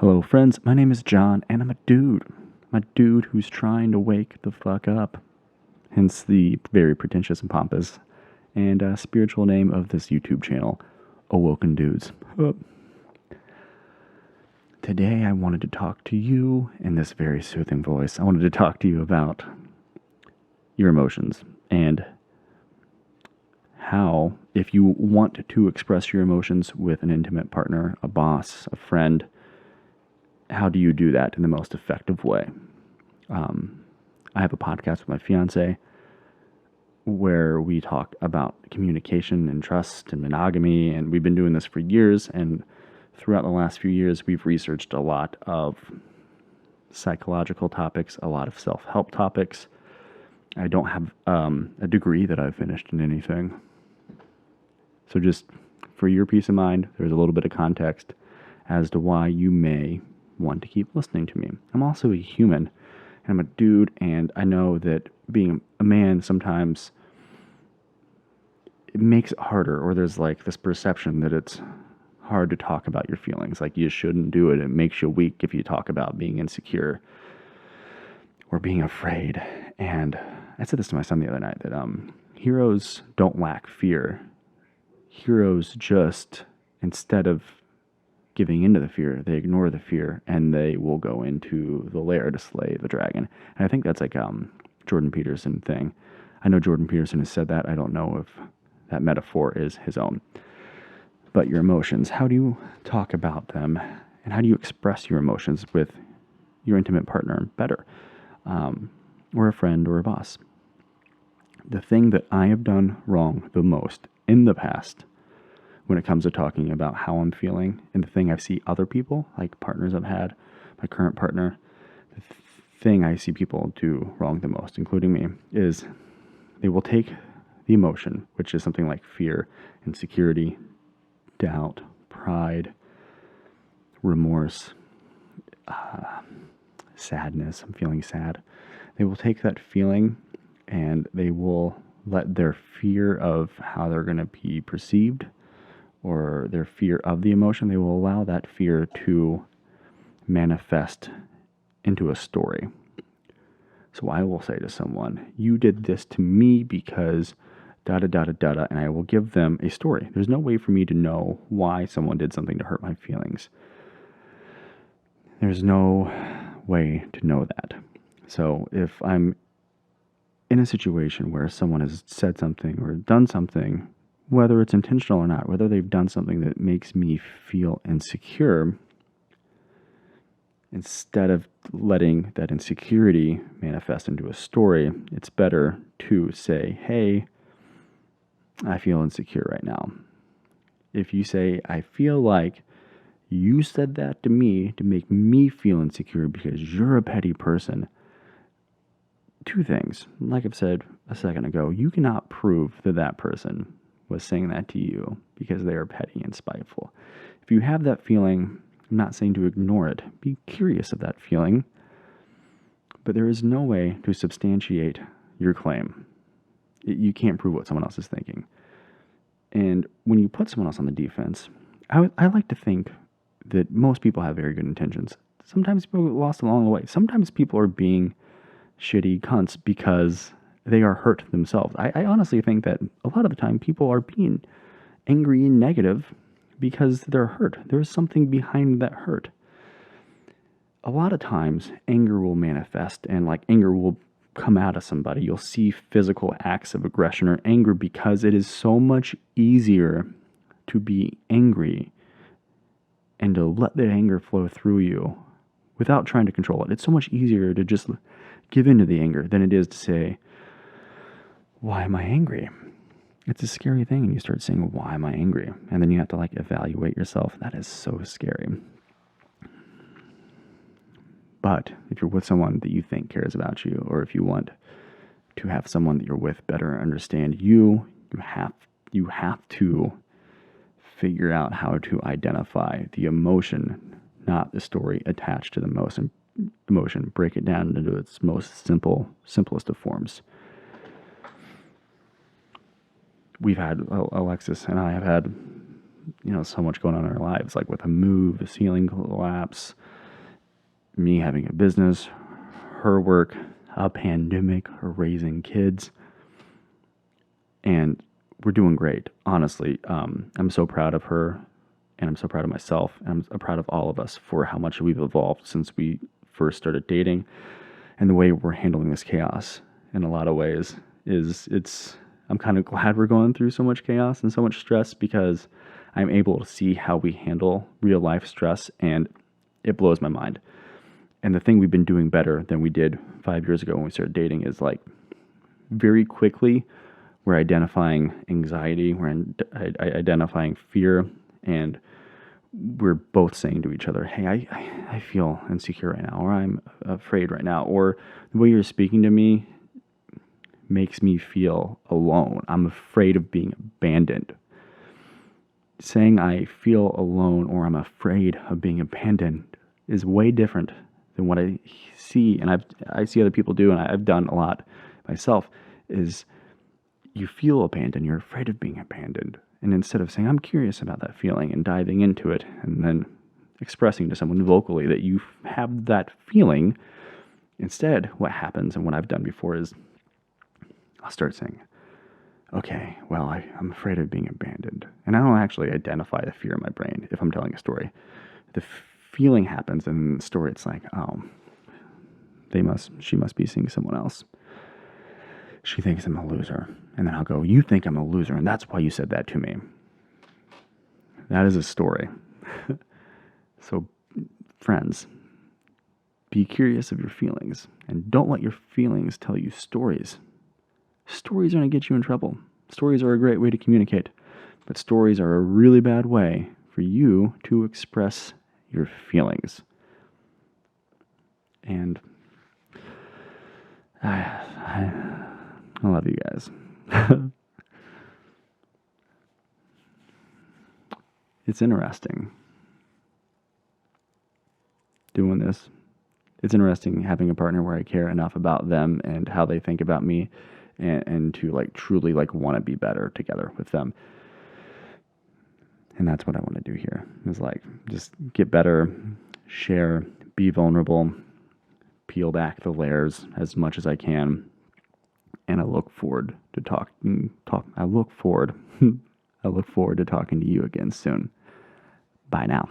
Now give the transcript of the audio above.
Hello, friends. My name is John, and I'm a dude. I'm a dude who's trying to wake the fuck up. Hence the very pretentious and pompous and spiritual name of this YouTube channel, Awoken Dudes. Today, I wanted to talk to you in this very soothing voice. I wanted to talk to you about your emotions and how, if you want to express your emotions with an intimate partner, a boss, a friend, how do you do that in the most effective way? I have a podcast with my fiance where we talk about communication and trust and monogamy, and we've been doing this for years, and throughout the last few years, we've researched a lot of psychological topics, a lot of self-help topics. I don't have a degree that I've finished in anything. So just for your peace of mind, there's a little bit of context as to why you may want to keep listening to me. I'm also a human, and I'm a dude, and I know that being a man sometimes it makes it harder, or there's like this perception that it's hard to talk about your feelings, like you shouldn't do it. It makes you weak if you talk about being insecure or being afraid. And I said this to my son the other night, that heroes don't lack fear. Heroes just, instead of giving into the fear, they ignore the fear, and they will go into the lair to slay the dragon. And I think that's like Jordan Peterson thing. I know Jordan Peterson has said that. I don't know if that metaphor is his own. But your emotions, how do you talk about them, and how do you express your emotions with your intimate partner better, or a friend or a boss? The thing that I have done wrong the most in the past when it comes to talking about how I'm feeling, and the thing I see other people, like partners I've had, my current partner, the thing I see people do wrong the most, including me, is they will take the emotion, which is something like fear, insecurity, doubt, pride, remorse, sadness, I'm feeling sad. They will take that feeling and they will let their fear of how they're going to be perceived, or their fear of the emotion, they will allow that fear to manifest into a story. So I will say to someone, you did this to me because da-da-da-da-da, and I will give them a story. There's no way for me to know why someone did something to hurt my feelings. There's no way to know that. So if I'm in a situation where someone has said something or done something, whether it's intentional or not, whether they've done something that makes me feel insecure, instead of letting that insecurity manifest into a story, it's better to say, hey, I feel insecure right now. If you say, I feel like you said that to me to make me feel insecure because you're a petty person, two things. Like I've said a second ago, you cannot prove that that person was saying that to you because they are petty and spiteful. If you have that feeling, I'm not saying to ignore it. Be curious of that feeling. But there is no way to substantiate your claim. You can't prove what someone else is thinking. And when you put someone else on the defense, I like to think that most people have very good intentions. Sometimes people get lost along the way. Sometimes people are being shitty cunts because they are hurt themselves. I honestly think that a lot of the time people are being angry and negative because they're hurt. There's something behind that hurt. A lot of times anger will manifest, and like anger will come out of somebody. You'll see physical acts of aggression or anger because it is so much easier to be angry and to let that anger flow through you without trying to control it. It's so much easier to just give in to the anger than it is to say, why am I angry? It's a scary thing, and you start saying, why am I angry? And then you have to like evaluate yourself. That is so scary. But if you're with someone that you think cares about you, or if you want to have someone that you're with better understand you, you have to figure out how to identify the emotion, not the story attached to the emotion. Break it down into its most simplest of forms. We've had, Alexis and I have had, so much going on in our lives, like with a move, a ceiling collapse, me having a business, her work, a pandemic, her raising kids. And we're doing great, honestly. I'm so proud of her, and I'm so proud of myself, and I'm proud of all of us for how much we've evolved since we first started dating, and the way we're handling this chaos in a lot of ways I'm kind of glad we're going through so much chaos and so much stress, because I'm able to see how we handle real life stress, and it blows my mind. And the thing we've been doing better than we did 5 years ago when we started dating is like very quickly we're identifying anxiety, we're identifying fear, and we're both saying to each other, hey, I feel insecure right now, or I'm afraid right now, or the way you're speaking to me makes me feel alone. I'm afraid of being abandoned. Saying I feel alone or I'm afraid of being abandoned is way different than what I see, and I see other people do, and I've done a lot myself, is you feel abandoned, you're afraid of being abandoned. And instead of saying, I'm curious about that feeling and diving into it and then expressing to someone vocally that you have that feeling, instead what happens, and what I've done before, is I'll start saying, okay, well, I'm afraid of being abandoned. And I don't actually identify the fear in my brain if I'm telling a story. The feeling happens, and in the story it's like, oh, she must be seeing someone else. She thinks I'm a loser. And then I'll go, you think I'm a loser, and that's why you said that to me. That is a story. So, friends, be curious of your feelings, and don't let your feelings tell you stories. Stories are going to get you in trouble. Stories are a great way to communicate, but stories are a really bad way for you to express your feelings. And I love you guys. It's interesting doing this. It's interesting having a partner where I care enough about them and how they think about me, and to like truly like want to be better together with them. And that's what I want to do here, is like just get better, share, be vulnerable, peel back the layers as much as I can. And I look forward to I look forward to talking to you again soon. Bye now.